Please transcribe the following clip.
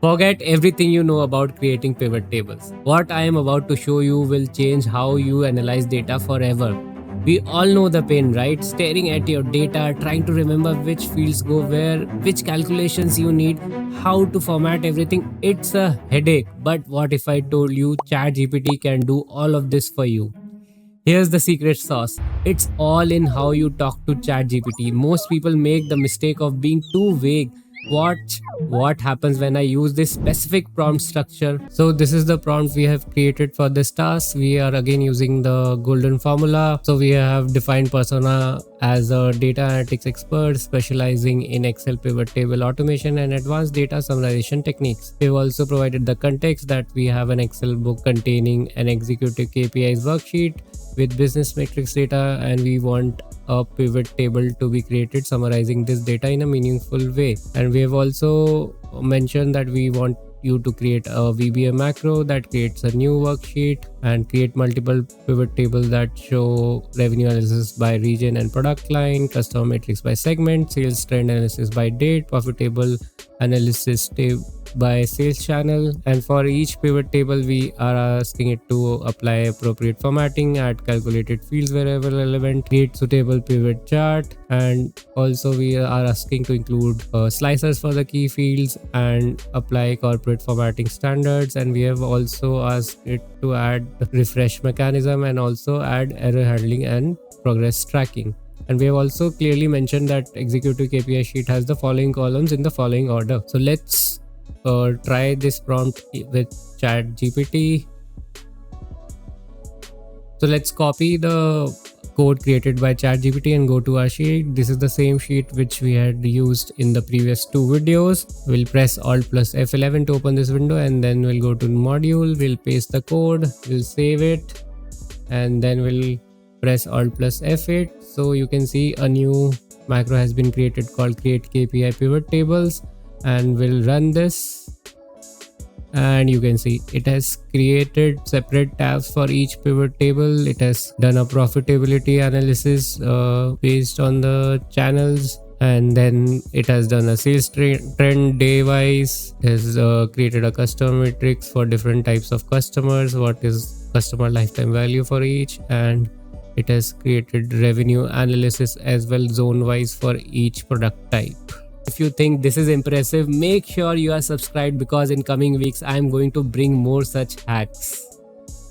Forget everything you know about creating pivot tables. What I am about to show you will change how you analyze data forever. We all know the pain, right? Staring at your data, trying to remember which fields go where, which calculations you need, how to format everything. It's a headache. But what if I told you ChatGPT can do all of this for you? Here's the secret sauce. It's all in how you talk to ChatGPT. Most people make the mistake of being too vague. Watch what happens when I use this specific prompt structure. So this is the prompt we have created for this task. We are again using the golden formula. So we have defined persona as a data analytics expert specializing in Excel pivot table automation and advanced data summarization techniques. We've also provided the context that we have an Excel book containing an executive KPIs worksheet with business metrics data, and we want a pivot table to be created summarizing this data in a meaningful way. And we have also mentioned that we want you to create a VBA macro that creates a new worksheet and create multiple pivot tables that show revenue analysis by region and product line, customer metrics by segment, sales trend analysis by date, profitable analysis by sales channel. And for each pivot table we are asking it to apply appropriate formatting, add calculated fields wherever relevant, create suitable pivot chart, and also we are asking to include slicers for the key fields and apply corporate formatting standards. And we have also asked it to add refresh mechanism and also add error handling and progress tracking. And we have also clearly mentioned that executive KPI sheet has the following columns in the following order. So let's try this prompt with ChatGPT. So let's copy the code created by ChatGPT and go to our sheet. This is the same sheet which we had used in the previous two videos. We'll press Alt plus F11 to open this window, and then we'll go to module, we'll paste the code, we'll save it, and then we'll press Alt plus F8. So you can see a new macro has been created called create KPI pivot tables, and we'll run this. And you can see it has created separate tabs for each pivot table. It has done a profitability analysis based on the channels, and then it has done a sales trend day wise. It has created a customer matrix for different types of customers, what is customer lifetime value for each, and it has created revenue analysis as well zone wise for each product type. If you think this is impressive, make sure you are subscribed, because in coming weeks I am going to bring more such hacks.